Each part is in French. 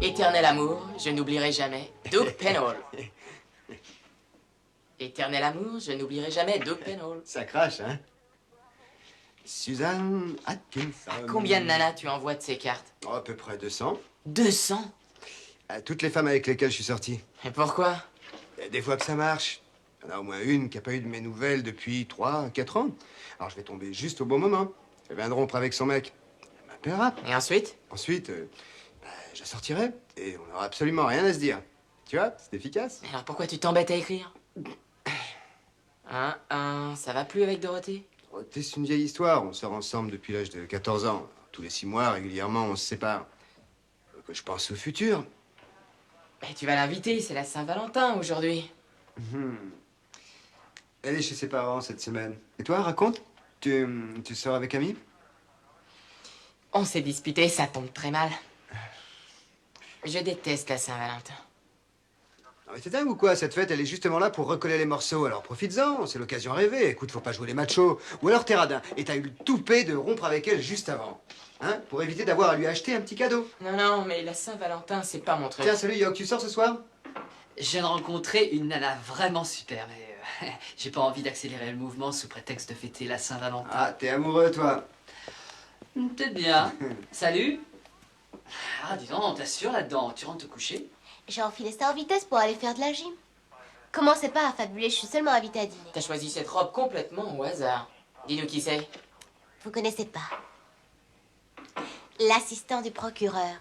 Éternel amour, je n'oublierai jamais. Doug Penhall. Éternel amour, je n'oublierai jamais. Doug Penhall. Ça crache, hein? Suzanne Atkinson. Combien de nanas tu envoies de ces cartes? Oh, à peu près 200. 200? À toutes les femmes avec lesquelles je suis sorti. Et pourquoi? Et des fois que ça marche. Il y en a au moins une qui n'a pas eu de mes nouvelles depuis 3, 4 ans. Alors je vais tomber juste au bon moment. Elle vient de rompre avec son mec. Elle m'appellera. Et ensuite? Ensuite, je la sortirai. Et on n'aura absolument rien à se dire. Tu vois, c'est efficace. Alors pourquoi tu t'embêtes à écrire? Ça va plus avec Dorothée? Oh, c'est une vieille histoire. On sort ensemble depuis l'âge de 14 ans. Tous les 6 mois, régulièrement, on se sépare. Que je pense au futur. Mais tu vas l'inviter, c'est la Saint-Valentin aujourd'hui. Elle est chez ses parents cette semaine. Et toi, raconte. Tu sors avec Ami? On s'est disputé, ça tombe très mal. Je déteste la Saint-Valentin. Non mais t'es dingue ou quoi? Cette fête, elle est justement là pour recoller les morceaux. Alors profites-en, c'est l'occasion rêvée. Écoute, faut pas jouer les machos. Ou alors t'es radin et t'as eu le toupet de rompre avec elle juste avant. Hein? Pour éviter d'avoir à lui acheter un petit cadeau. Non, mais la Saint-Valentin, c'est pas mon truc. Tiens, salut Yoc, tu sors ce soir? Je viens de rencontrer une nana vraiment super, mais j'ai pas envie d'accélérer le mouvement sous prétexte de fêter la Saint-Valentin. Ah, t'es amoureux, toi. Peut-être bien. Salut. Ah, dis donc, t'assures là-dedans, tu rentres te coucher? J'ai enfilé ça en vitesse pour aller faire de la gym. Commencez pas à fabuler, je suis seulement invitée à dîner. T'as choisi cette robe complètement au hasard. Dis-nous qui c'est. Vous connaissez pas. L'assistant du procureur.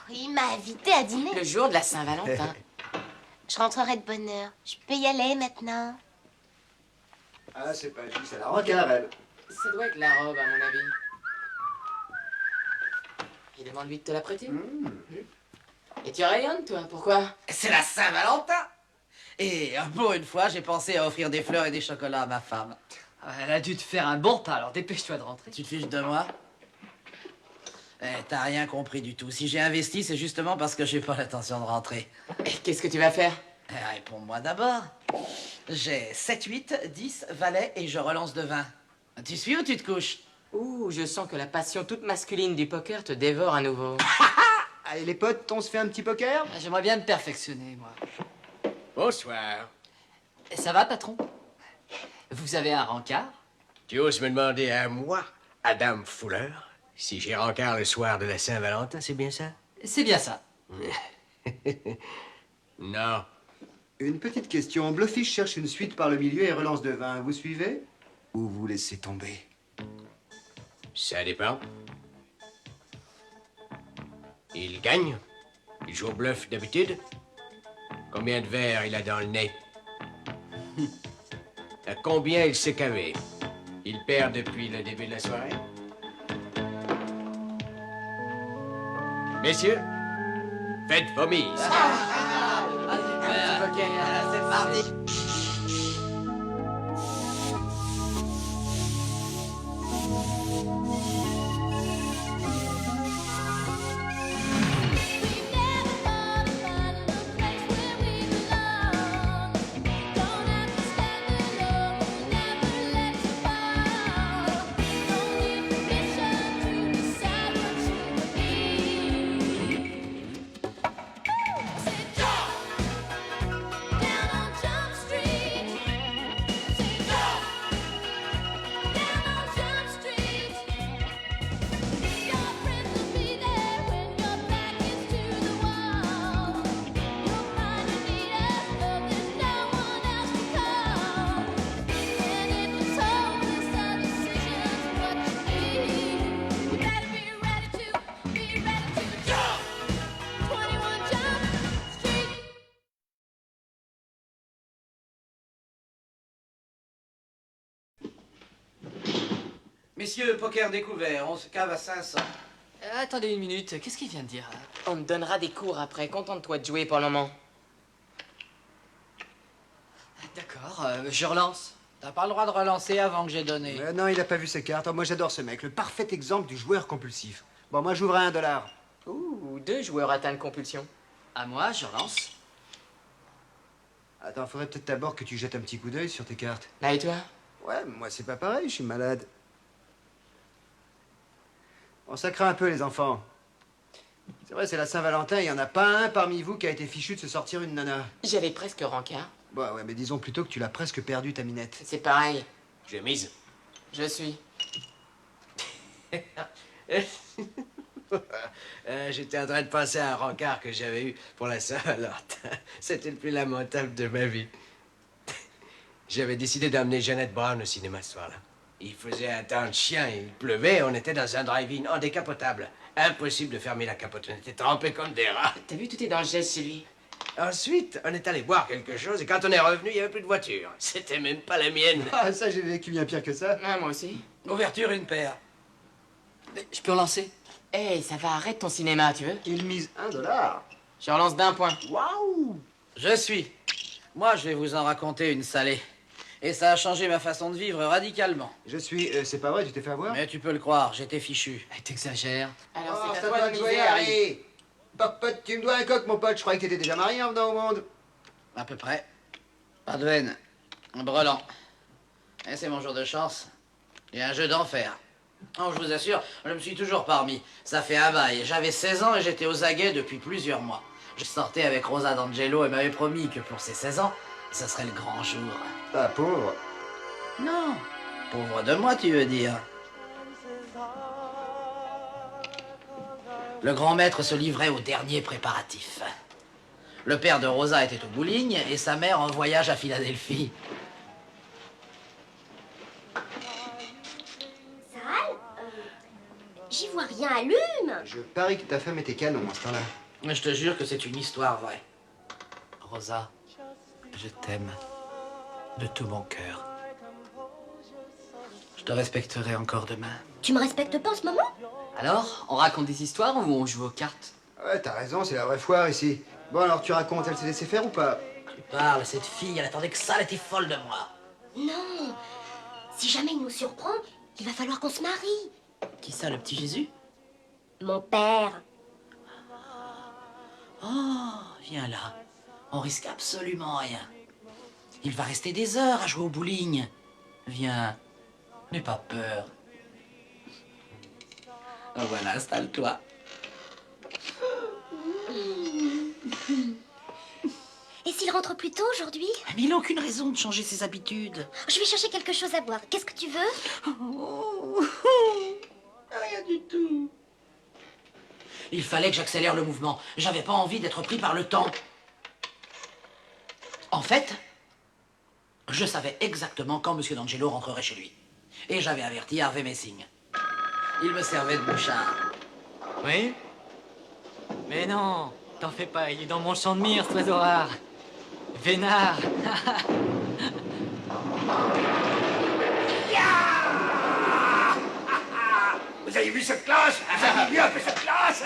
Il m'a invité à dîner. Le jour de la Saint-Valentin. Je rentrerai de bonne heure. Je peux y aller maintenant. Ah, c'est pas juste, c'est la rocaille. Ça doit être la robe, à mon avis. Et demande-lui de te la prêter. Et tu rayonnes, toi, pourquoi? C'est la Saint-Valentin. Et pour une fois, j'ai pensé à offrir des fleurs et des chocolats à ma femme. Elle a dû te faire un bon tas, alors dépêche-toi de rentrer. Tu te fiches de moi? T'as rien compris du tout. Si j'ai investi, c'est justement parce que j'ai pas l'intention de rentrer. Et qu'est-ce que tu vas faire? Réponds-moi d'abord. J'ai 7, 8, 10 valets et je relance de 20. Tu suis ou tu te couches? Ouh, je sens que la passion toute masculine du poker te dévore à nouveau. Allez les potes, on se fait un petit poker? J'aimerais bien me perfectionner, moi. Bonsoir. Ça va, patron? Vous avez un rencard? Tu oses me demander à moi, Adam Fuller, si j'ai rencard le soir de la Saint-Valentin, c'est bien ça? C'est bien ça. Non. Une petite question. Blowfish cherche une suite par le milieu et relance de 20. Vous suivez? Ou vous laissez tomber? Ça dépend. Il gagne. Il joue au bluff d'habitude. Combien de verres il a dans le nez? À combien il s'est cavé? Il perd depuis le début de la soirée? Messieurs, faites vos mises. C'est parti. Messieurs, poker découvert, on se cave à 500. Attendez une minute, qu'est-ce qu'il vient de dire? On me donnera des cours après. Contente-toi de jouer pour le moment. D'accord, je relance. T'as pas le droit de relancer avant que j'ai donné. Non, il a pas vu ses cartes. Oh, moi, j'adore ce mec. Le parfait exemple du joueur compulsif. Bon, moi, j'ouvre à $1. Ouh, 2 joueurs atteints de compulsion. À moi, je relance. Attends, faudrait peut-être d'abord que tu jettes un petit coup d'œil sur tes cartes. Là et toi? Ouais, moi, c'est pas pareil, je suis malade. Bon, ça craint un peu, les enfants. C'est vrai, c'est la Saint-Valentin, il y en a pas un parmi vous qui a été fichu de se sortir une nana. J'avais presque rencard. Bah ouais, mais disons plutôt que tu l'as presque perdu, ta minette. C'est pareil. J'ai mise. Je suis. J'étais en train de penser à un rencard que j'avais eu pour la Saint-Valentin. C'était le plus lamentable de ma vie. J'avais décidé d'emmener Jeannette Brown au cinéma ce soir-là. Il faisait un temps de chien, il pleuvait, on était dans un drive-in indécapotable. Impossible de fermer la capote, on était trempés comme des rats. T'as vu, tout est dans le geste chez lui. Ensuite, on est allé boire quelque chose et quand on est revenu, il n'y avait plus de voiture. C'était même pas la mienne. Ah, ça, j'ai vécu bien pire que ça. Ah, moi aussi. Ouverture, une paire. Je peux relancer? Hey, ça va, arrête ton cinéma, tu veux? Il mise $1. Je relance d'un point. Waouh! Je suis. Moi, je vais vous en raconter une salée. Et ça a changé ma façon de vivre radicalement. Je suis... c'est pas vrai, tu t'es fait avoir? Mais tu peux le croire, j'étais fichu. T'exagères. Alors, Oh, c'est ça à toi doit de te miser, jouer, Harry. Harry. Popote, tu me dois un coq, mon pote. Je croyais que t'étais déjà marié en venant au monde. À peu près. Pas de haine. Un brelan. Et c'est mon jour de chance. Il y a un jeu d'enfer. Oh, je vous assure, je me suis toujours pas remis. Ça fait un bail. J'avais 16 ans et j'étais aux aguets depuis plusieurs mois. Je sortais avec Rosa D'Angelo et m'avait promis que pour ses 16 ans, ça serait le grand jour. Ah, pauvre. Non. Pauvre de moi, tu veux dire. Le grand maître se livrait aux derniers préparatifs. Le père de Rosa était au bowling et sa mère en voyage à Philadelphie. Sale J'y vois rien, allume. Je parie que ta femme était canon à ce temps-là. Mais je te jure que c'est une histoire vraie. Rosa, je t'aime de tout mon cœur. Je te respecterai encore demain. Tu me respectes pas en ce moment? Alors, on raconte des histoires ou on joue aux cartes? Ouais, t'as raison, c'est la vraie foire ici. Bon, alors tu racontes, elle s'est laissée faire ou pas? Tu parles, cette fille, elle attendait que ça, elle était folle de moi. Non. Si jamais il nous surprend, il va falloir qu'on se marie. Qui ça, le petit Jésus? Mon père. Oh, viens là. On risque absolument rien. Il va rester des heures à jouer au bowling. Viens, n'aie pas peur. Oh, voilà, installe-toi. Et s'il rentre plus tôt aujourd'hui? Mais il n'a aucune raison de changer ses habitudes. Je vais chercher quelque chose à boire. Qu'est-ce que tu veux? Rien du tout. Il fallait que j'accélère le mouvement. J'avais pas envie d'être pris par le temps. En fait, je savais exactement quand M. D'Angelo rentrerait chez lui. Et j'avais averti Harvey Messing. Il me servait de bouchard. Oui? Mais non, t'en fais pas, il est dans mon champ de mire, cet oiseau rare. Vénard. Vous avez vu cette classe? Vous avez bien fait cette classe?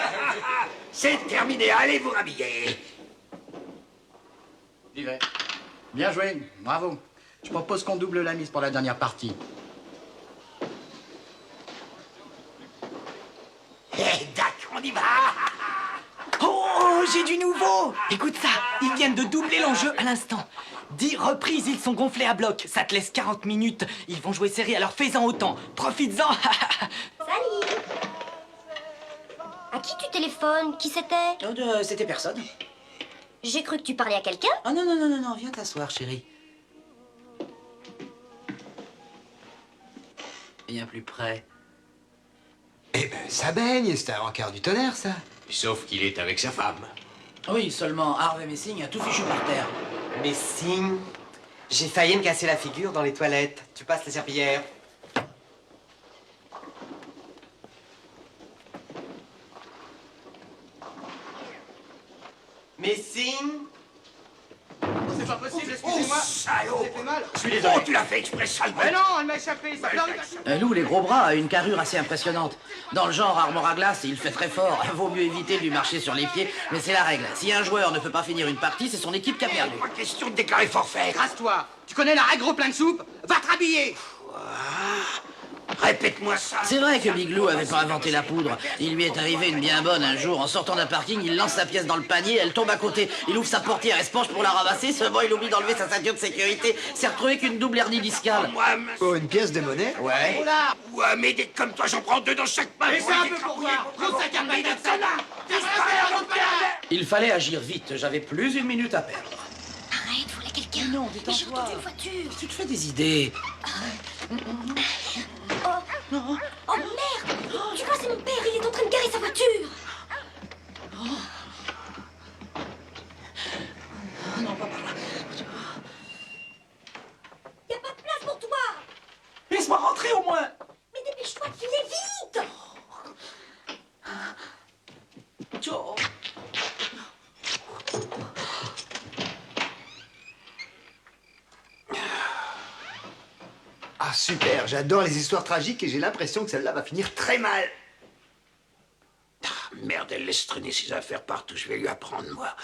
C'est terminé, allez vous rhabiller. Livré. Bien joué, bravo. Je propose qu'on double la mise pour la dernière partie. Eh, d'accord, on y va. Oh, j'ai du nouveau. Écoute ça, ils viennent de doubler l'enjeu à l'instant. 10 reprises, ils sont gonflés à bloc. Ça te laisse 40 minutes. Ils vont jouer série, alors fais-en autant. Profites-en. Salut. À qui tu téléphones? Qui c'était? C'était personne. J'ai cru que tu parlais à quelqu'un. Ah non, non, non, non, non, viens t'asseoir, chérie. Viens plus près. Eh ben, ça baigne, c'est un rencard du tonnerre, ça. Sauf qu'il est avec sa femme. Oui, seulement Harvey Messing a tout fichu par terre. Messing, j'ai failli me casser la figure dans les toilettes. Tu passes la serpillière. Messing. C'est pas possible, excusez-moi. Salaud. Vous avez fait mal. Je suis désolé. Oh, tu l'as fait exprès, sale Mais non, elle m'a échappé, ça fait Lou, les gros bras, a une carrure assez impressionnante. Dans le genre armoire à glace, il fait très fort. Vaut mieux éviter de lui marcher sur les pieds, mais c'est la règle. Si un joueur ne peut pas finir une partie, c'est son équipe qui a perdu. Pas question de déclarer forfait. Rase-toi. Tu connais la règle gros plein de soupe? Va te rhabiller. Répète-moi ça. C'est vrai que Big Lou avait pas inventé la poudre. Il lui est arrivé une bien bonne un jour. En sortant d'un parking, il lance sa pièce dans le panier, elle tombe à côté. Il ouvre sa portière et se penche pour la ramasser. Seulement, il oublie d'enlever sa ceinture de sécurité. S'est retrouvé qu'une double hernie discale. Moi, Oh, une pièce de monnaie? Ouais. ouais, mais des comme toi, j'en prends 2 dans chaque main. Mais c'est un peu pour voir. Prends sa carte de ça là. Il fallait agir vite. J'avais plus une minute à perdre. Arrête, voilà quelqu'un. Non, Mais j'ai entendu une voiture. Tu te fais des idées. Oh merde! Tu vois, c'est mon père, il est en train de garer sa voiture! Non, pas par là. Y a pas de place pour toi! Laisse-moi rentrer au moins. Mais dépêche-toi de filer vite! Joe. Ah, super, j'adore les histoires tragiques et j'ai l'impression que celle-là va finir très mal. Ah, merde, elle laisse traîner ses affaires partout. Je vais lui apprendre, moi.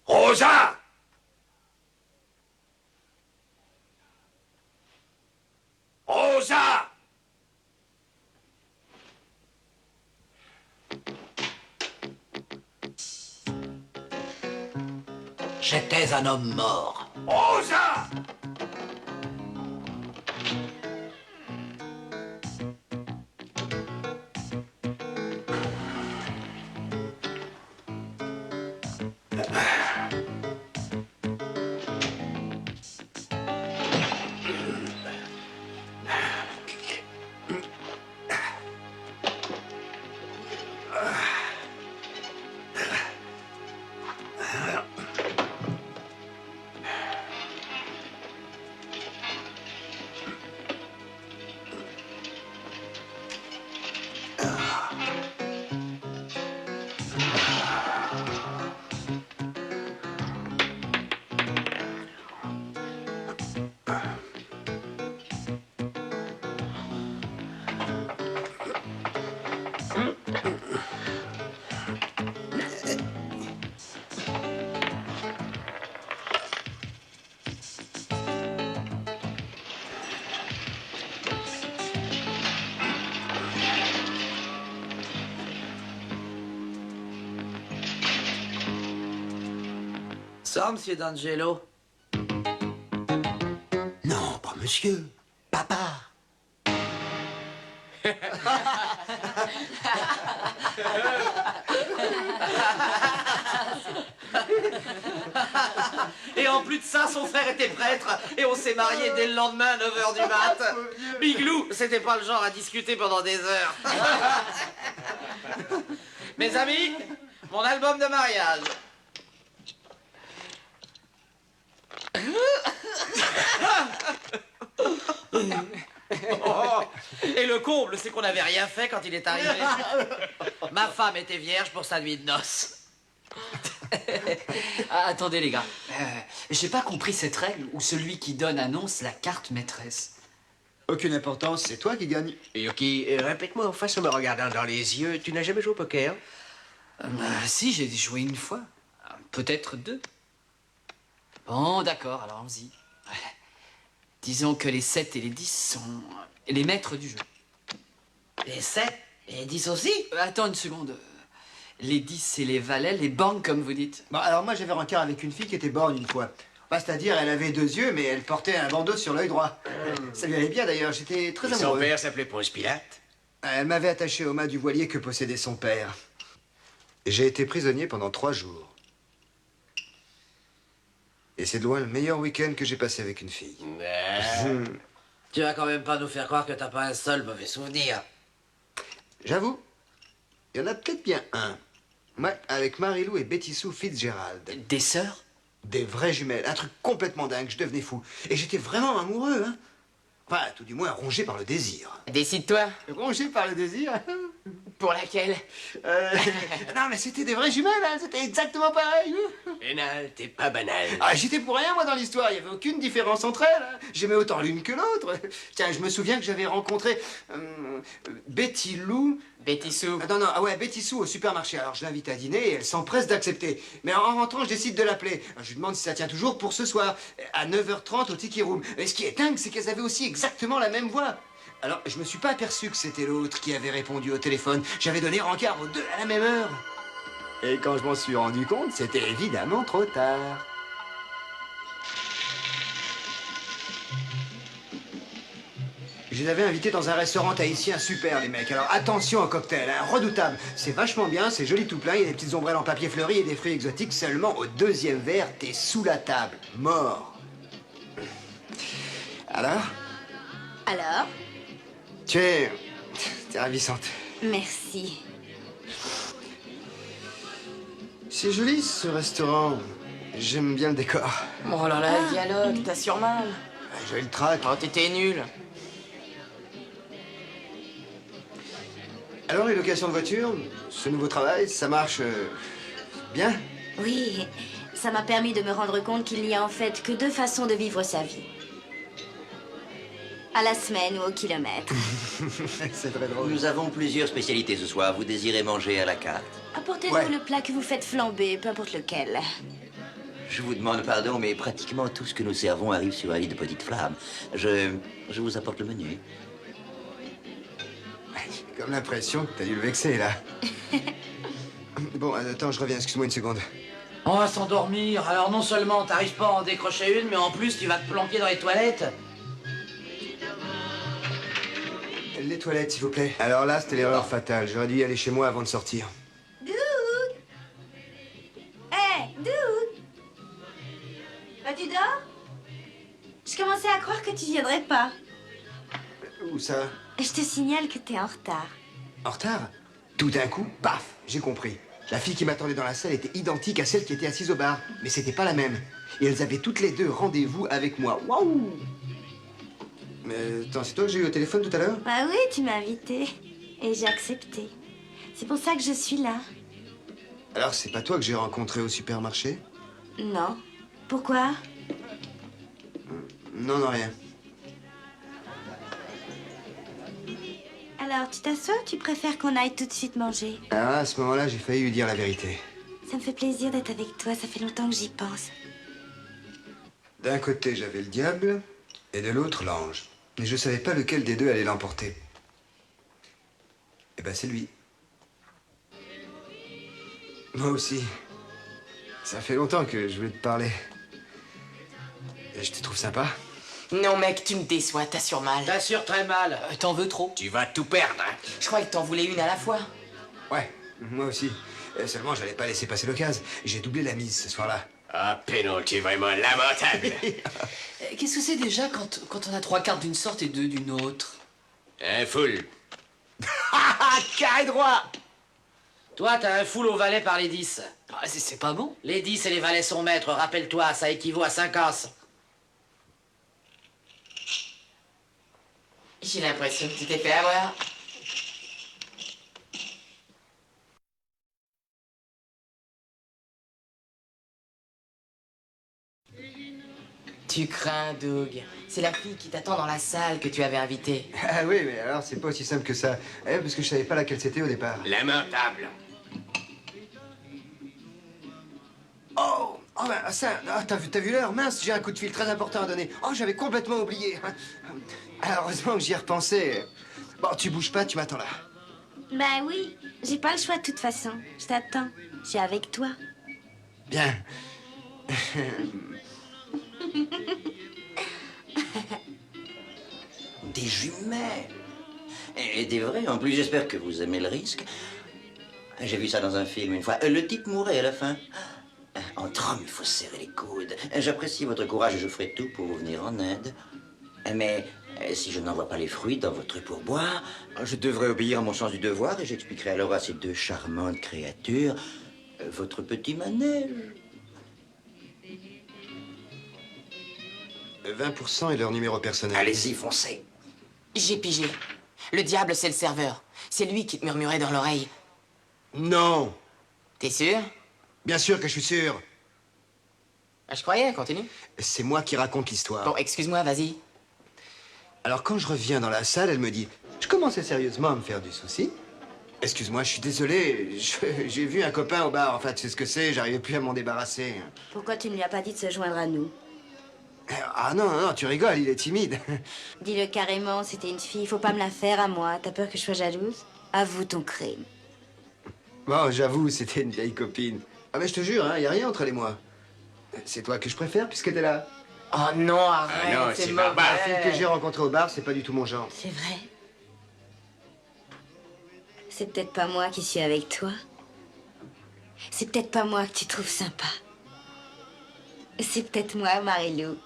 Rosa! Rosa! J'étais un homme mort. Rosa! Ça, monsieur D'Angelo? Non, pas monsieur. Papa. Et en plus de ça, son frère était prêtre et on s'est mariés dès le lendemain à 9h du mat. Big Lou, c'était pas le genre à discuter pendant des heures. Mes amis, mon album de mariage. Et le comble, c'est qu'on n'avait rien fait quand il est arrivé. Ma femme était vierge pour sa nuit de noces. Ah, attendez les gars, j'ai pas compris cette règle où celui qui donne annonce la carte maîtresse. Aucune importance, c'est toi qui gagne. Et ok, répète-moi en face en me regardant dans les yeux. Tu n'as jamais joué au poker? Si, j'ai joué une fois. Peut-être 2. Bon, d'accord, alors allons-y. Disons que les 7 et les 10 sont les maîtres du jeu. Les 7 et les 10 aussi? Attends une seconde. Les 10, c'est les valets, les bornes, comme vous dites. Bon, alors moi j'avais rencard avec une fille qui était borgne une fois. Bah, c'est-à-dire, elle avait 2 yeux, mais elle portait un bandeau sur l'œil droit. Ça lui allait bien d'ailleurs, j'étais très Et son amoureux. père s'appelait Ponce Pilate. Elle m'avait attaché au mât du voilier que possédait son père. Et j'ai été prisonnier pendant 3 jours. Et c'est de loin le meilleur week-end que j'ai passé avec une fille. Tu vas quand même pas nous faire croire que t'as pas un seul mauvais souvenir. J'avoue, il y en a peut-être bien un. Ouais, avec Marie-Lou et Betty Sue Fitzgerald. Des sœurs? Des vraies jumelles. Un truc complètement dingue, je devenais fou. Et j'étais vraiment amoureux, hein. Enfin, tout du moins rongé par le désir. Décide-toi. Rongé par le désir? Pour laquelle? Non, mais c'était des vraies jumelles, hein. C'était exactement pareil. Pénal, t'es pas banal. Ah, j'étais pour rien, moi, dans l'histoire. Il n'y avait aucune différence entre elles. Hein. J'aimais autant l'une que l'autre. Tiens, je me souviens que j'avais rencontré Betty Lou. Betty Sue. Ah, non, ah ouais, Betty Sue au supermarché. Alors, je l'invite à dîner et elle s'empresse d'accepter. Mais en rentrant, je décide de l'appeler. Je lui demande si ça tient toujours pour ce soir, à 9h30 au Tiki Room. Et ce qui est dingue, c'est qu'elles avaient aussi exactement la même voix. Alors, je me suis pas aperçu que c'était l'autre qui avait répondu au téléphone. J'avais donné rencard aux deux à la même heure. Et quand je m'en suis rendu compte, c'était évidemment trop tard. Je les avais invités dans un restaurant tahitien super, les mecs. Alors attention au cocktail, hein, redoutable. C'est vachement bien, c'est joli tout plein, il y a des petites ombrelles en papier fleuri et des fruits exotiques. Seulement au deuxième verre, t'es sous la table, mort. Alors? Alors? T'es ravissante. Merci. C'est joli ce restaurant. J'aime bien le décor. Oh là là, le dialogue, t'assures mal. J'ai eu le trac. Oh, t'étais nul. Alors, les locations de voitures, ce nouveau travail, ça marche bien? Oui, ça m'a permis de me rendre compte qu'il n'y a en fait que deux façons de vivre sa vie. À la semaine ou au kilomètre. C'est très drôle. Nous avons plusieurs spécialités ce soir. Vous désirez manger à la carte? Apportez-nous le plat que vous faites flamber, peu importe lequel. Je vous demande pardon, mais pratiquement tout ce que nous servons arrive sur un lit de petite flamme. Je vous apporte le menu. J'ai comme l'impression que t'as dû le vexer, là. Bon, attends, je reviens, excuse-moi une seconde. On va s'endormir. Alors non seulement t'arrives pas à en décrocher une, mais en plus tu vas te planquer dans les toilettes. Les toilettes, s'il vous plaît. Alors là, c'était l'erreur fatale. J'aurais dû y aller chez moi avant de sortir. Doug! Hé, Doug! Tu dors? Je commençais à croire que tu viendrais pas. Où ça? Je te signale que t'es en retard. En retard? Tout d'un coup, paf, j'ai compris. La fille qui m'attendait dans la salle était identique à celle qui était assise au bar. Mais c'était pas la même. Et elles avaient toutes les deux rendez-vous avec moi. Waouh! Mais attends, c'est toi que j'ai eu au téléphone tout à l'heure? Bah oui, tu m'as invité. Et j'ai accepté. C'est pour ça que je suis là. Alors, c'est pas toi que j'ai rencontré au supermarché? Non. Pourquoi? Non, non, rien. Alors, tu t'assois ou tu préfères qu'on aille tout de suite manger? Ah, à ce moment-là, j'ai failli lui dire la vérité. Ça me fait plaisir d'être avec toi, ça fait longtemps que j'y pense. D'un côté, j'avais le diable, et de l'autre, l'ange. Mais je savais pas lequel des deux allait l'emporter. Eh ben, c'est lui. Moi aussi. Ça fait longtemps que je voulais te parler. Et je te trouve sympa. Non, mec, tu me déçois, t'assures mal. T'assures très mal. T'en veux trop? Tu vas tout perdre, hein. Je croyais que t'en voulais une à la fois. Ouais, moi aussi. Seulement, j'allais pas laisser passer l'occasion. J'ai doublé la mise ce soir-là. Ah, Pénon, tu es vraiment lamentable. Qu'est-ce que c'est déjà quand on a 3 cartes d'une sorte et 2 d'une autre? Un full. Carré droit! Toi, t'as un full au valet par les 10. Ah, c'est pas bon. Les 10 et les valets sont maîtres, rappelle-toi, ça équivaut à 5 as. J'ai l'impression que tu t'es fait avoir. Tu crains, Doug. C'est la fille qui t'attend dans la salle que tu avais invitée. Ah oui, mais alors, c'est pas aussi simple que ça. Parce que je savais pas laquelle c'était au départ. Lamentable. Oh! Oh ben, ça, t'as vu l'heure? Mince, j'ai un coup de fil très important à donner. Oh, j'avais complètement oublié. Alors, heureusement que j'y ai repensé. Bon, tu bouges pas, tu m'attends là. Bah oui, j'ai pas le choix de toute façon. Je t'attends. Je suis avec toi. Bien. Des jumelles. Et des vrais. En plus, j'espère que vous aimez le risque. J'ai vu ça dans un film une fois. Le type mourait à la fin. Entre hommes, il faut se serrer les coudes. J'apprécie votre courage et je ferai tout pour vous venir en aide. Mais si je n'en vois pas les fruits dans votre pourboire, je devrais obéir à mon sens du devoir et j'expliquerai alors à ces deux charmantes créatures votre petit manège. 20% et leur numéro personnel. Allez-y, foncez. J'ai pigé. Le diable, c'est le serveur. C'est lui qui te murmurait dans l'oreille. Non! T'es sûr? Bien sûr que je suis sûr. Je croyais, continue. C'est moi qui raconte l'histoire. Bon, excuse-moi, vas-y. Alors, quand je reviens dans la salle, elle me dit... Je commençais sérieusement à me faire du souci. Excuse-moi, je suis désolé. J'ai vu un copain au bar. Enfin, tu sais ce que c'est, j'arrivais plus à m'en débarrasser. Pourquoi tu ne lui as pas dit de se joindre à nous? Ah non, non, tu rigoles, il est timide. Dis-le carrément, c'était une fille. Faut pas me la faire à moi. T'as peur que je sois jalouse? Avoue ton crime. Bon, j'avoue, c'était une vieille copine. Ah mais je te jure, hein, y a rien entre elle et moi. C'est toi que je préfère puisque t'es là. Oh non, arrête, Ah non, c'est c'est mauvais. barbare. La fille que j'ai rencontrée au bar, c'est pas du tout mon genre. C'est vrai. C'est peut-être pas moi qui suis avec toi. C'est peut-être pas moi que tu trouves sympa. C'est peut-être moi, Marilou.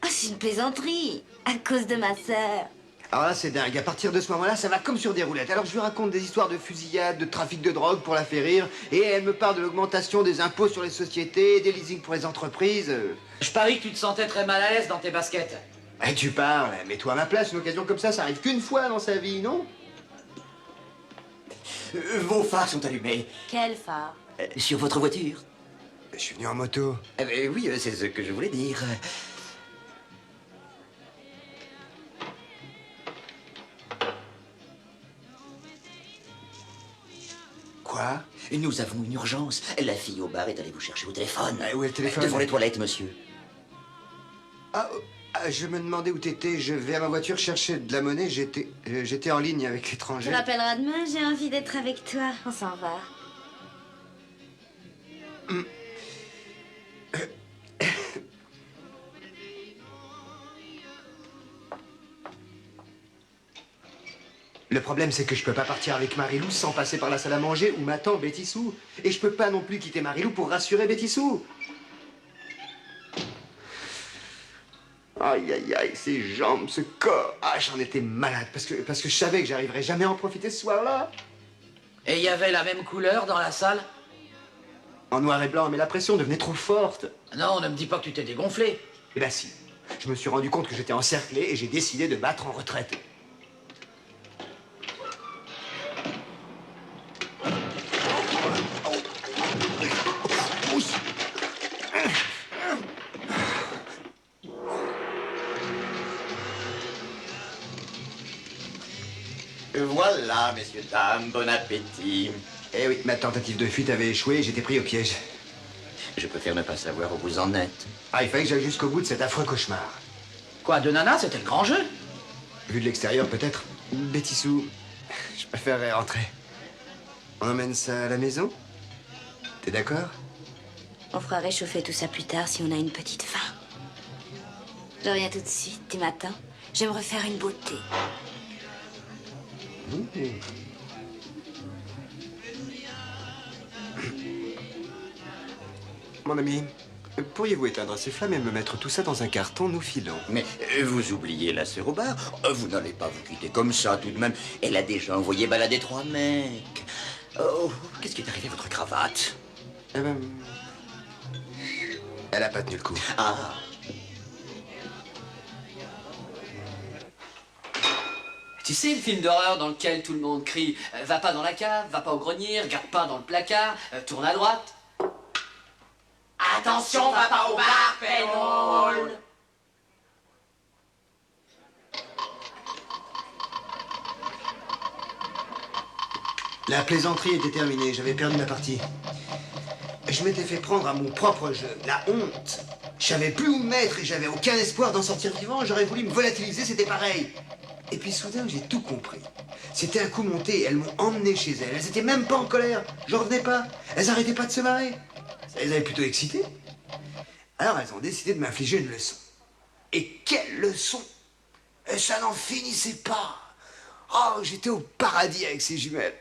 Ah, c'est une plaisanterie. À cause de ma sœur. Alors là, c'est dingue. À partir de ce moment-là, ça va comme sur des roulettes. Alors je lui raconte des histoires de fusillade, de trafic de drogue pour la faire rire. Et elle me parle de l'augmentation des impôts sur les sociétés, des leasing pour les entreprises. Je parie que tu te sentais très mal à l'aise dans tes baskets. Eh, tu parles. Mets-toi à ma place. Une occasion comme ça arrive qu'une fois dans sa vie, non? Vos phares sont allumés. Quel phare? Sur votre voiture. Je suis venu en moto. Oui, c'est ce que je voulais dire. Quoi? Nous avons une urgence. La fille au bar est allée vous chercher au téléphone. Où est le téléphone? Devant les toilettes, monsieur. Je me demandais où t'étais. Je vais à ma voiture chercher de la monnaie. J'étais en ligne avec Tu l'étranger. rappelleras demain, j'ai envie d'être avec toi. On s'en va. Le problème, c'est que je peux pas partir avec Marilou sans passer par la salle à manger où m'attend Betty Sou. Et je peux pas non plus quitter Marilou pour rassurer Betty Sou. Aïe, aïe, aïe, ses jambes, ce corps. Ah, j'en étais malade parce que je savais que j'arriverais jamais à en profiter ce soir-là. Et il y avait la même couleur dans la salle? En noir et blanc, mais la pression devenait trop forte. Non, ne me dis pas que tu t'es dégonflé. Eh ben si. Je me suis rendu compte que j'étais encerclé et j'ai décidé de battre en retraite. Voilà, messieurs, dames, bon appétit. Eh oui, ma tentative de fuite avait échoué et j'étais pris au piège. Je préfère ne pas savoir où vous en êtes. Ah, il fallait que j'aille jusqu'au bout de cet affreux cauchemar. Quoi, de nana, c'était le grand jeu? Vu de l'extérieur, peut-être. Betty Sou, je préférerais rentrer. On emmène ça à la maison? T'es d'accord? On fera réchauffer tout ça plus tard si on a une petite faim. Je reviens tout de suite, tu m'attends? Je vais me refaire une beauté. Mon ami, pourriez-vous éteindre ces flammes et me mettre tout ça dans un carton, nous filons? Mais vous oubliez la sœur au bar. Vous n'allez pas vous quitter comme ça, tout de même. Elle a déjà envoyé balader 3 mecs. Oh, qu'est-ce qui est arrivé à votre cravate? Eh ben... Elle a pas tenu le coup. Ah. Tu sais, le film d'horreur dans lequel tout le monde crie va pas dans la cave, va pas au grenier, regarde pas dans le placard, tourne à droite. Attention, va pas au bar, Paintball. La plaisanterie était terminée, j'avais perdu ma partie. Je m'étais fait prendre à mon propre jeu, la honte. Je savais plus où me mettre et j'avais aucun espoir d'en sortir vivant. J'aurais voulu me volatiliser, c'était pareil. Et puis soudain, j'ai tout compris. C'était un coup monté, elles m'ont emmené chez elles. Elles étaient même pas en colère, j'en revenais pas. Elles arrêtaient pas de se marrer. Ça les avait plutôt excitées. Alors elles ont décidé de m'infliger une leçon. Et quelle leçon! Et ça n'en finissait pas. Oh, j'étais au paradis avec ces jumelles.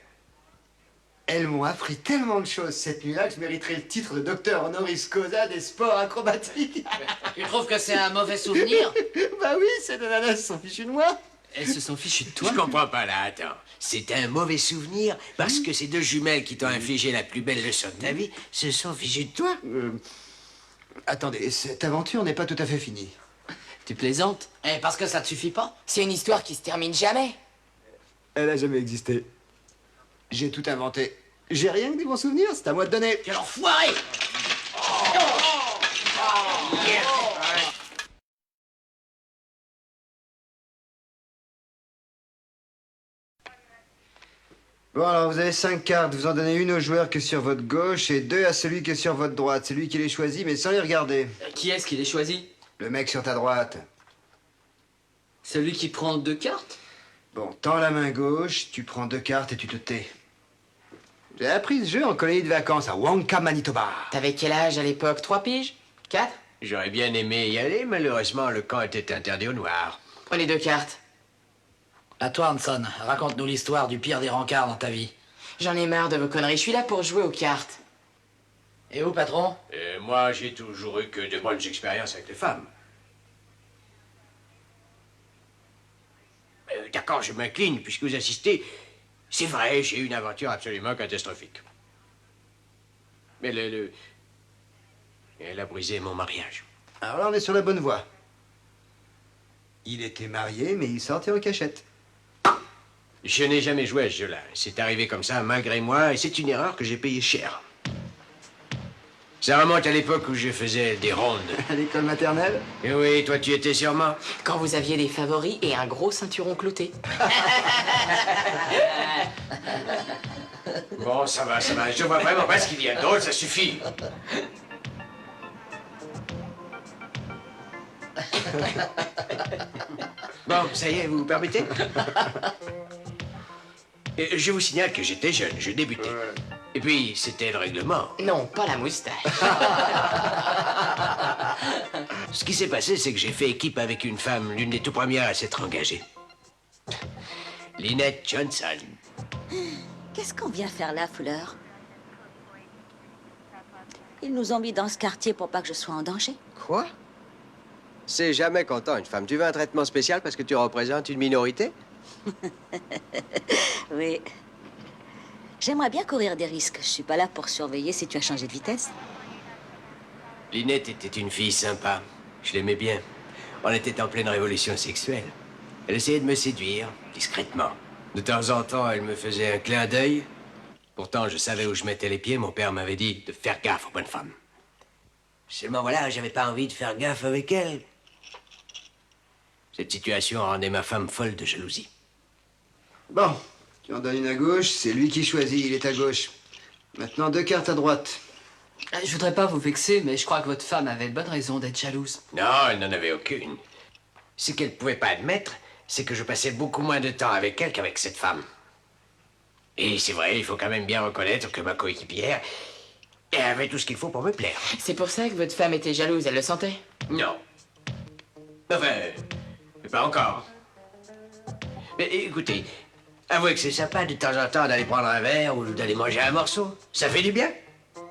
Elles m'ont appris tellement de choses cette nuit-là que je mériterais le titre de docteur honoris causa des sports acrobatiques. Tu trouves que c'est un mauvais souvenir? Bah oui, ces deux nanas se sont fichues de moi. Elles se sont fichues de toi. Je comprends pas là, attends. C'est un mauvais souvenir parce que ces deux jumelles qui t'ont infligé la plus belle leçon de ta vie se sont fichues de toi. Attendez, cette aventure n'est pas tout à fait finie. Tu plaisantes? Eh, parce que ça te suffit pas? C'est une histoire qui se termine jamais. Elle a jamais existé. J'ai tout inventé. J'ai rien que des bons souvenirs, c'est à moi de donner. Quel enfoiré! Bon, alors vous avez 5 cartes. Vous en donnez une au joueur qui est sur votre gauche et 2 à celui qui est sur votre droite. C'est lui qui les choisit, mais sans les regarder. Qui est-ce qui les choisit? Le mec sur ta droite. Celui qui prend 2 cartes? Bon, tends la main gauche, tu prends 2 cartes et tu te tais. J'ai appris ce jeu en colonie de vacances à Wanka, Manitoba. T'avais quel âge à l'époque? 3 piges? 4? J'aurais bien aimé y aller, malheureusement, le camp était interdit aux Noirs. Prenez 2 cartes. À toi, Hanson, raconte-nous l'histoire du pire des rencarts dans ta vie. J'en ai marre de vos conneries, je suis là pour jouer aux cartes. Et où, patron? Moi, j'ai toujours eu que de bonnes expériences avec les femmes. D'accord, je m'incline puisque vous insistez. C'est vrai, j'ai eu une aventure absolument catastrophique. Mais elle a brisé mon mariage. Alors là, on est sur la bonne voie. Il était marié, mais il sortait en cachette. Je n'ai jamais joué à ce jeu-là. C'est arrivé comme ça, malgré moi, et c'est une erreur que j'ai payée cher. Ça remonte à l'époque où je faisais des rondes. À l'école maternelle? Et oui, toi tu étais sûrement. Quand vous aviez des favoris et un gros ceinturon clouté. Bon, ça va. Je vois vraiment pas ce qu'il y a d'autre, ça suffit. Bon, ça y est, vous permettez? Je vous signale que j'étais jeune, je débutais. Et puis, c'était le règlement. Non, pas la moustache. Ce qui s'est passé, c'est que j'ai fait équipe avec une femme, l'une des tout premières à s'être engagée. Lynette Johnson. Qu'est-ce qu'on vient faire là, Fuller? Ils nous ont mis dans ce quartier pour pas que je sois en danger. Quoi? C'est jamais content, une femme. Tu veux un traitement spécial parce que tu représentes une minorité? Oui. J'aimerais bien courir des risques. Je suis pas là pour surveiller si tu as changé de vitesse. Lynette était une fille sympa. Je l'aimais bien. On était en pleine révolution sexuelle. Elle essayait de me séduire, discrètement. De temps en temps, elle me faisait un clin d'œil. Pourtant, je savais où je mettais les pieds. Mon père m'avait dit de faire gaffe aux bonnes femmes. Seulement voilà, j'avais pas envie de faire gaffe avec elle. Cette situation rendait ma femme folle de jalousie. Bon, tu en donnes une à gauche, c'est lui qui choisit, il est à gauche. Maintenant 2 cartes à droite. Je voudrais pas vous vexer, mais je crois que votre femme avait bonne raison d'être jalouse. Non, elle n'en avait aucune. Ce qu'elle pouvait pas admettre, c'est que je passais beaucoup moins de temps avec elle qu'avec cette femme. Et c'est vrai, il faut quand même bien reconnaître que ma coéquipière elle avait tout ce qu'il faut pour me plaire. C'est pour ça que votre femme était jalouse, elle le sentait? Non. Enfin, pas encore. Mais écoutez, avouez que c'est sympa de temps en temps d'aller prendre un verre ou d'aller manger un morceau. Ça fait du bien.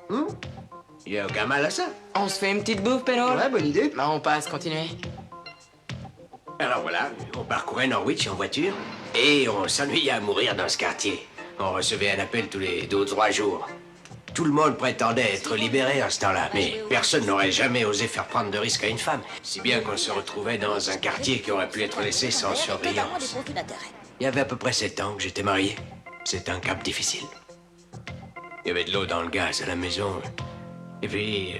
Il n'y a aucun mal à ça. On se fait une petite bouffe, Pénol? Ouais, bonne idée. Bah, on passe, continuez. Alors voilà, on parcourait Norwich en voiture et on s'ennuyait à mourir dans ce quartier. On recevait un appel tous les 2 ou 3 jours. Tout le monde prétendait être libéré à ce temps-là, mais personne n'aurait jamais osé faire prendre de risques à une femme. Si bien qu'on se retrouvait dans un quartier qui aurait pu être laissé sans surveillance. Il y avait à peu près 7 ans que j'étais marié. C'était un cap difficile. Il y avait de l'eau dans le gaz à la maison. Et puis...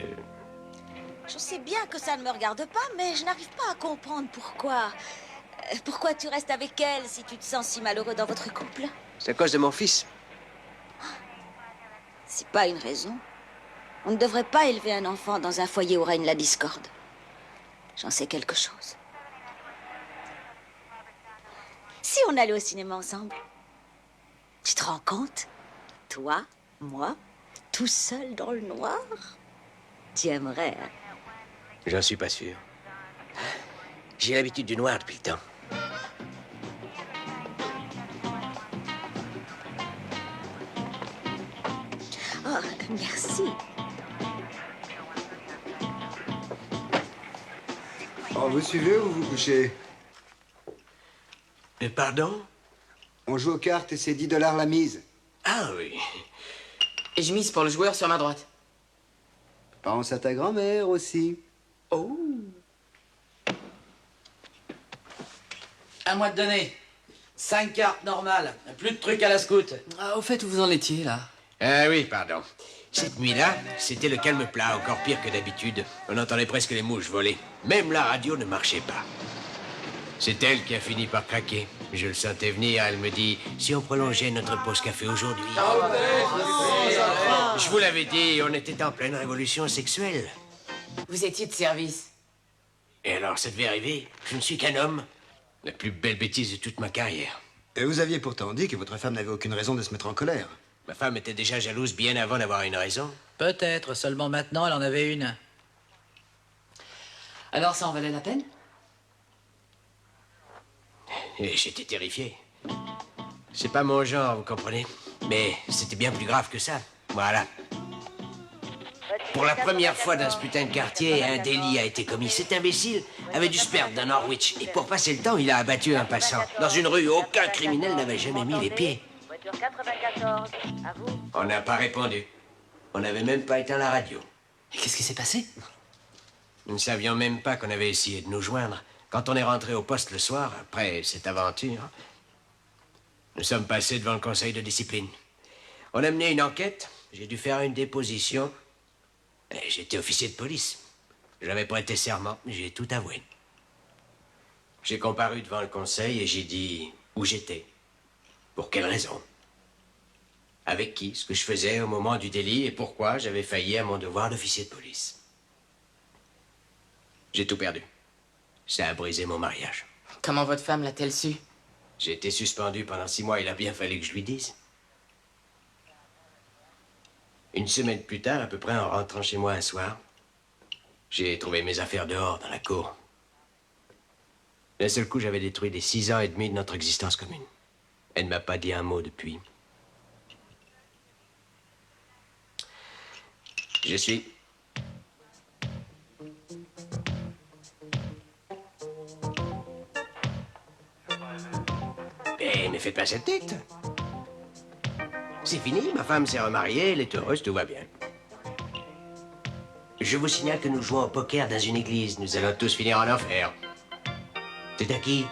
Je sais bien que ça ne me regarde pas, mais je n'arrive pas à comprendre pourquoi. Pourquoi tu restes avec elle si tu te sens si malheureux dans votre couple? C'est à cause de mon fils. C'est pas une raison. On ne devrait pas élever un enfant dans un foyer où règne la discorde. J'en sais quelque chose. Si on allait au cinéma ensemble, tu te rends compte? Toi, moi, tout seul dans le noir? Tu aimerais, hein? J'en suis pas sûr. J'ai l'habitude du noir depuis le temps. Oh, merci. Oh, vous suivez ou vous couchez? Pardon? On joue aux cartes et c'est 10 $ la mise. Ah oui. Et je mise pour le joueur sur ma droite. Pense à ta grand-mère aussi. Oh. À moi de donner. 5 cartes normales. Plus de trucs à la scout. Au fait, où vous en étiez, là? Ah oui, pardon. Cette nuit-là, c'était le calme plat, encore pire que d'habitude. On entendait presque les mouches voler. Même la radio ne marchait pas. C'est elle qui a fini par craquer. Je le sentais venir, elle me dit, si on prolongeait notre pause café aujourd'hui. Je vous l'avais dit, on était en pleine révolution sexuelle. Vous étiez de service. Et alors, ça devait arriver. Je ne suis qu'un homme. La plus belle bêtise de toute ma carrière. Et vous aviez pourtant dit que votre femme n'avait aucune raison de se mettre en colère. Ma femme était déjà jalouse bien avant d'avoir une raison. Peut-être, seulement maintenant, elle en avait une. Alors, ça en valait la peine? Et j'étais terrifié. C'est pas mon genre, vous comprenez? Mais c'était bien plus grave que ça. Voilà. Pour la première fois dans ce putain de quartier, un délit a été commis. Cet imbécile avait du sperme dans Norwich. Et pour passer le temps, il a abattu un passant. Dans une rue où aucun criminel n'avait jamais mis les pieds. On n'a pas répondu. On n'avait même pas éteint la radio. Et qu'est-ce qui s'est passé? Nous ne savions même pas qu'on avait essayé de nous joindre. Quand on est rentré au poste le soir, après cette aventure, nous sommes passés devant le conseil de discipline. On a mené une enquête, j'ai dû faire une déposition. Et j'étais officier de police. J'avais prêté serment, j'ai tout avoué. J'ai comparu devant le conseil et j'ai dit où j'étais. Pour quelle raison. Avec qui, ce que je faisais au moment du délit et pourquoi j'avais failli à mon devoir d'officier de police. J'ai tout perdu. Ça a brisé mon mariage. Comment votre femme l'a-t-elle su? J'ai été suspendu pendant 6 mois, il a bien fallu que je lui dise. Une semaine plus tard, à peu près, en rentrant chez moi un soir, j'ai trouvé mes affaires dehors, dans la cour. D'un seul coup, j'avais détruit les 6 ans et demi de notre existence commune. Elle ne m'a pas dit un mot depuis. Je suis... Eh, ne faites pas cette tête. C'est fini, ma femme s'est remariée, elle est heureuse, tout va bien. Je vous signale que nous jouons au poker dans une église. Nous allons tous finir en enfer. C'est à qui?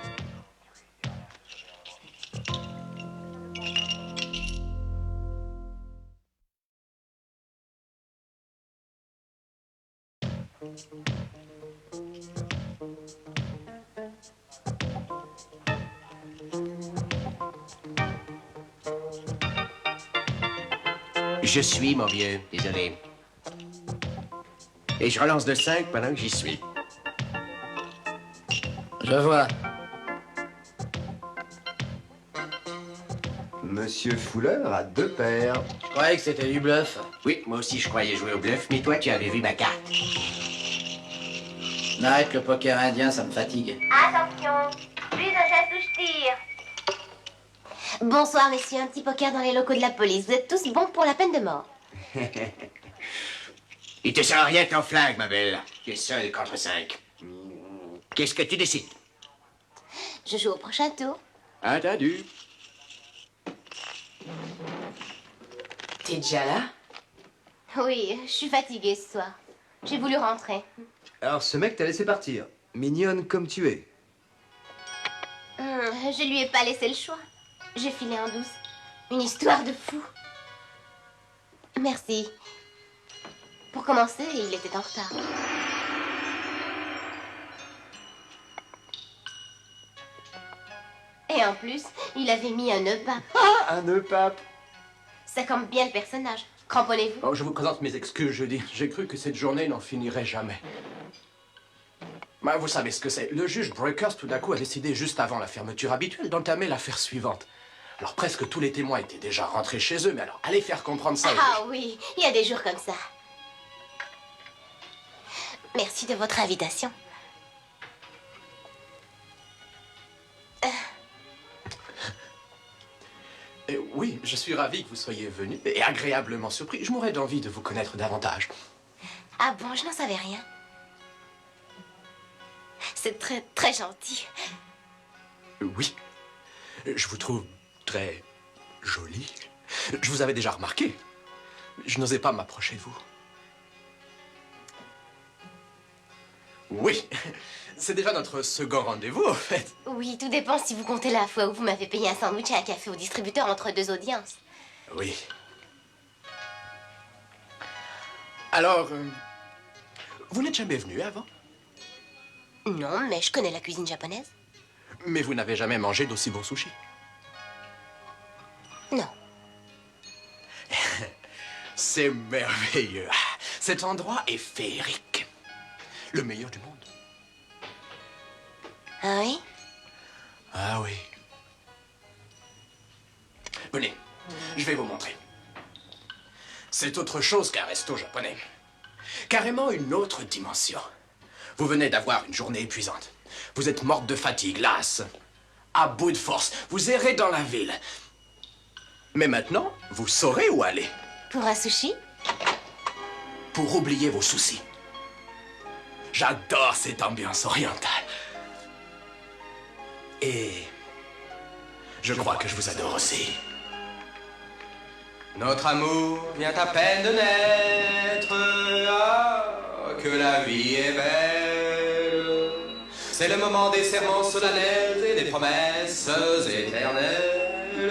Je suis, mon vieux, désolé. Et je relance de 5 pendant que j'y suis. Je vois. Monsieur Fuller a 2 paires. Je croyais que c'était du bluff. Oui, moi aussi je croyais jouer au bluff, mais toi tu avais vu ma carte. Arrête le poker indien, ça me fatigue. Attention, plus de jet touche-tir. Bonsoir, messieurs. Un petit poker dans les locaux de la police. Vous êtes tous bons pour la peine de mort. Il te sert à rien ton flingue, ma belle. Tu es seul contre 5. Qu'est-ce que tu décides? Je joue au prochain tour. Entendu. T'es déjà là? Oui, je suis fatiguée ce soir. J'ai voulu rentrer. Alors, ce mec t'a laissé partir. Mignonne comme tu es. Je lui ai pas laissé le choix. J'ai filé en douce. Une histoire de fou. Merci. Pour commencer, il était en retard. Et en plus, il avait mis un nœud pape. Ah, un nœud pape. Ça campe bien le personnage. Cramponnez-vous. Oh, je vous présente mes excuses, Judy. J'ai cru que cette journée n'en finirait jamais. Vous savez ce que c'est. Le juge Breakers, tout d'un coup, a décidé, juste avant la fermeture habituelle, d'entamer l'affaire suivante. Alors, presque tous les témoins étaient déjà rentrés chez eux, mais alors, allez faire comprendre ça. Ah oui, il y a des jours comme ça. Merci de votre invitation. Oui, je suis ravi que vous soyez venu et agréablement surpris. Je mourrais d'envie de vous connaître davantage. Ah bon, je n'en savais rien. C'est très, très gentil. Oui, je vous trouve très jolie. Je vous avais déjà remarqué. Je n'osais pas m'approcher de vous. Oui, c'est déjà notre second rendez-vous, en fait. Oui, tout dépend si vous comptez la fois où vous m'avez payé un sandwich et un café au distributeur entre 2 audiences. Oui. Alors, vous n'êtes jamais venu avant? Non, mais je connais la cuisine japonaise. Mais vous n'avez jamais mangé d'aussi bons sushis? Non. C'est merveilleux. Cet endroit est féerique. Le meilleur du monde. Ah oui? Ah oui. Venez, je vais vous montrer. C'est autre chose qu'un resto japonais. Carrément une autre dimension. Vous venez d'avoir une journée épuisante. Vous êtes morte de fatigue, lasse, à bout de force. Vous errez dans la ville. Mais maintenant, vous saurez où aller. Pour un sushi? Pour oublier vos soucis. J'adore cette ambiance orientale. Et je crois que je vous adore aussi. Notre amour vient à peine de naître, ah, que la vie est belle. C'est le moment des serments solennels et des promesses éternelles.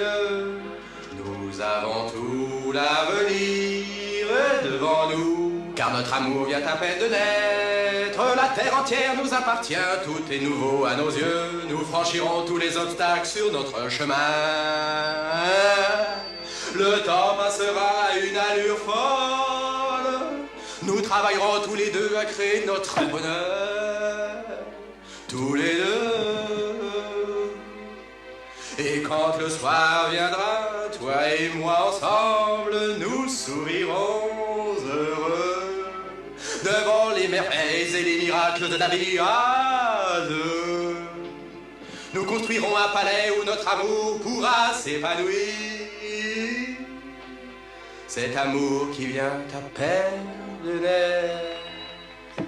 Nous avons tout l'avenir devant nous, car notre amour vient à peine de naître. La terre entière nous appartient, tout est nouveau à nos yeux. Nous franchirons tous les obstacles sur notre chemin. Le temps passera à une allure folle. Nous travaillerons tous les deux à créer notre bonheur. Tous les deux. Et quand le soir viendra, toi et moi ensemble, nous sourirons heureux devant les merveilles et les miracles de la vie. Nous construirons un palais où notre amour pourra s'épanouir. Cet amour qui vient à peine de naître.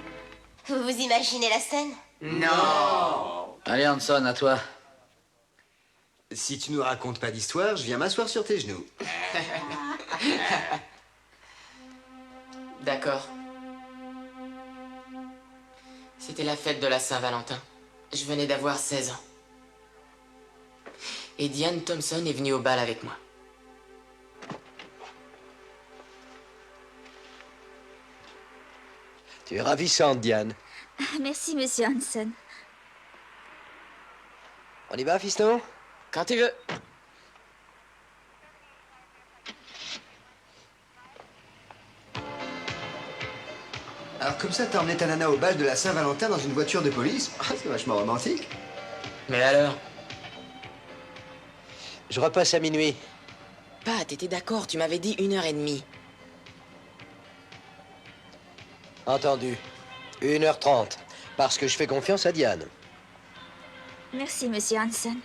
Vous vous imaginez la scène? Non. Allez, Hanson, à toi. Si tu nous racontes pas d'histoire, je viens m'asseoir sur tes genoux. D'accord. C'était la fête de la Saint-Valentin. Je venais d'avoir 16 ans. Et Diane Thompson est venue au bal avec moi. Tu es ravissante, Diane. Merci, monsieur Hanson. On y va, fiston? Quand tu veux. Alors comme ça, t'as emmené ta nana au bal de la Saint-Valentin dans une voiture de police? Ah, c'est vachement romantique. Mais alors? Je repasse à minuit. Pas, t'étais d'accord, tu m'avais dit 1h30. Entendu. 1h30. Parce que je fais confiance à Diane. Merci, monsieur Hanson.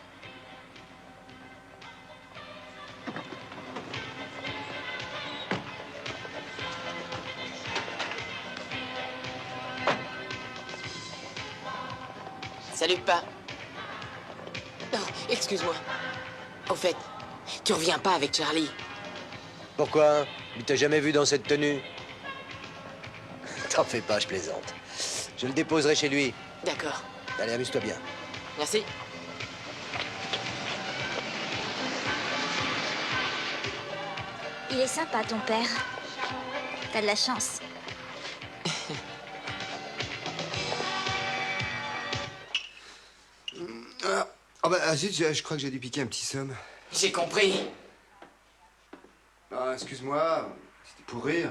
Salut, pas. Oh, excuse-moi. Au fait, tu reviens pas avec Charlie. Pourquoi? Il t'a jamais vu dans cette tenue? T'en fais pas, je plaisante. Je le déposerai chez lui. D'accord. Allez, amuse-toi bien. Merci. Il est sympa, ton père. T'as de la chance. Ah bah zut, je crois que j'ai dû piquer un petit somme. J'ai compris. Ah, excuse-moi, c'était pour rire.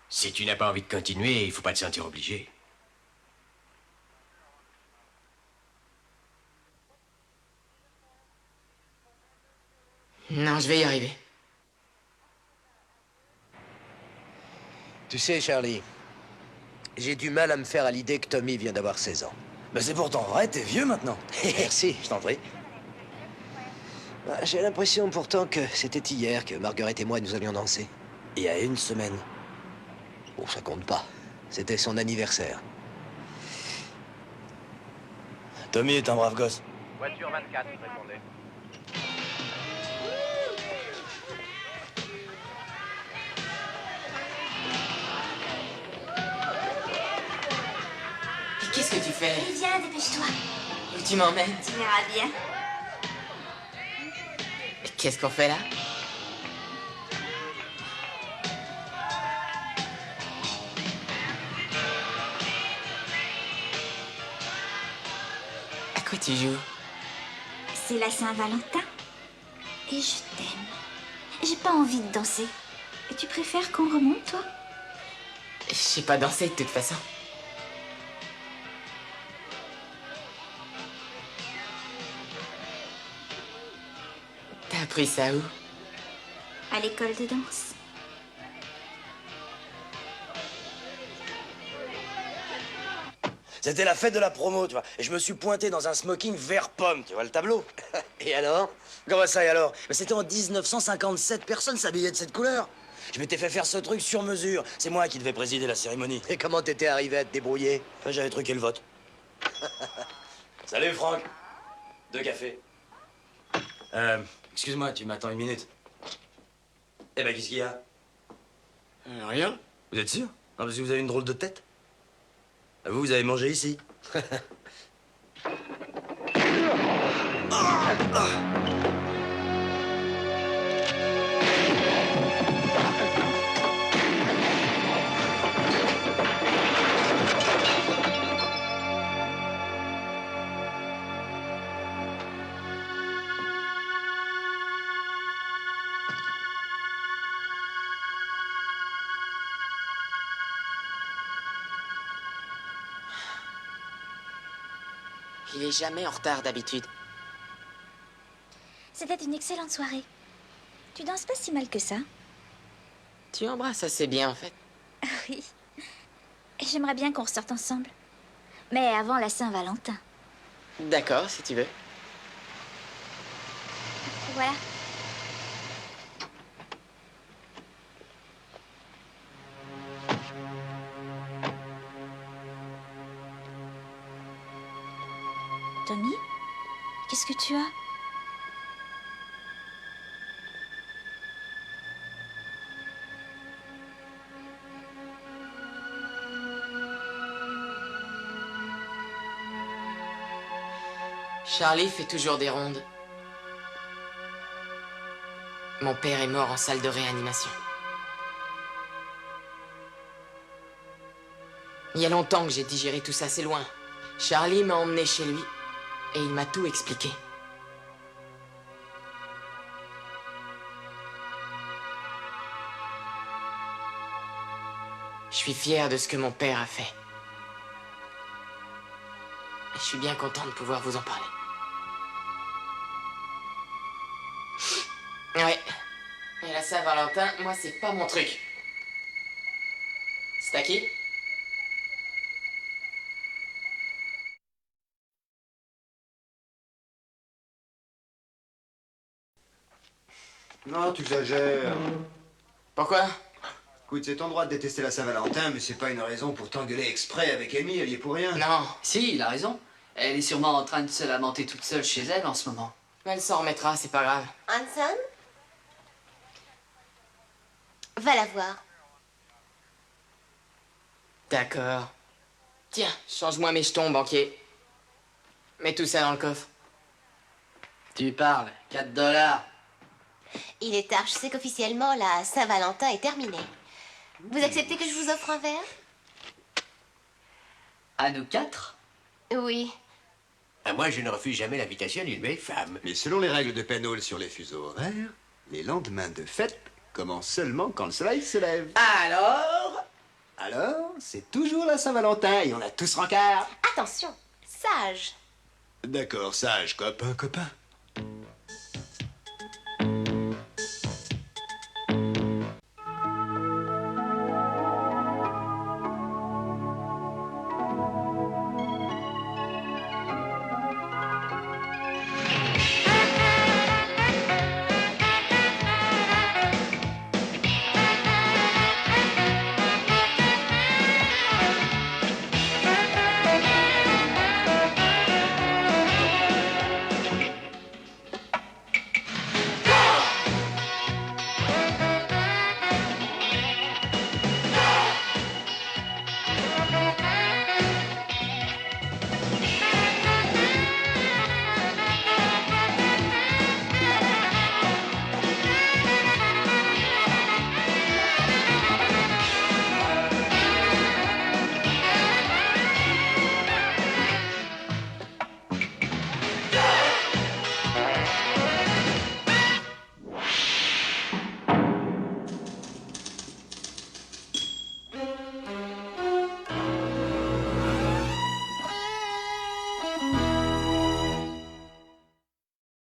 Si tu n'as pas envie de continuer, il faut pas te sentir obligé. Non, je vais y arriver. Tu sais, Charlie, j'ai du mal à me faire à l'idée que Tommy vient d'avoir 16 ans. Mais c'est pourtant vrai, t'es vieux maintenant. Merci, je t'en prie. J'ai l'impression pourtant que c'était hier que Margaret et moi nous allions danser. Il y a une semaine. Bon, ça compte pas. C'était son anniversaire. Tommy est un brave gosse. Voiture 24, répondez. Qu'est-ce que tu fais? Viens, dépêche-toi. Où tu m'emmènes? Tu verras bien. Qu'est-ce qu'on fait là? quoi tu joues? C'est la Saint-Valentin. Et je t'aime. J'ai pas envie de danser. Et tu préfères qu'on remonte, toi? Je sais pas danser de toute façon. T'as appris ça où? À l'école de danse. C'était la fête de la promo, tu vois. Et je me suis pointé dans un smoking vert pomme, tu vois le tableau? Et alors? Comment ça, et alors? Mais c'était en 1957, personne s'habillait de cette couleur. Je m'étais fait faire ce truc sur mesure. C'est moi qui devais présider la cérémonie. Et comment t'étais arrivé à te débrouiller? J'avais truqué le vote. Salut, Franck. 2 cafés. Excuse-moi, tu m'attends 1 minute. Eh ben, qu'est-ce qu'il y a? Rien. Vous êtes sûr? Non, parce que vous avez une drôle de tête. Vous avez mangé ici. Il est jamais en retard d'habitude. C'était une excellente soirée. Tu danses pas si mal que ça. Tu embrasses assez bien, en fait. Oui. Et j'aimerais bien qu'on ressorte ensemble. Mais avant la Saint-Valentin. D'accord, si tu veux. Voilà. Tommy, qu'est-ce que tu as? Charlie fait toujours des rondes. Mon père est mort en salle de réanimation. Il y a longtemps que j'ai digéré tout ça, c'est loin. Charlie m'a emmené chez lui et il m'a tout expliqué. Je suis fier de ce que mon père a fait. Et je suis bien content de pouvoir vous en parler. Ouais. Et la Saint-Valentin, moi, c'est pas mon truc. C'est à qui? Non, tu exagères. Pourquoi? Écoute, c'est ton droit de détester la Saint-Valentin, mais c'est pas une raison pour t'engueuler exprès avec Amy, elle y est pour rien. Non. Si, il a raison. Elle est sûrement en train de se lamenter toute seule chez elle en ce moment. Elle s'en remettra, c'est pas grave. Hanson? Va la voir. D'accord. Tiens, change-moi mes jetons, banquier. Mets tout ça dans le coffre. Tu parles, 4 $. Il est tard, je sais qu'officiellement, la Saint-Valentin est terminée. Vous acceptez que je vous offre un verre? À nous 4? Oui. Ah, moi, je ne refuse jamais l'invitation d'une belle femme. Mais selon les règles de Penhall sur les fuseaux horaires, les lendemains de fête commencent seulement quand le soleil se lève. Alors, c'est toujours la Saint-Valentin et on a tous rencard. Attention, sage. D'accord, sage, copain, copain.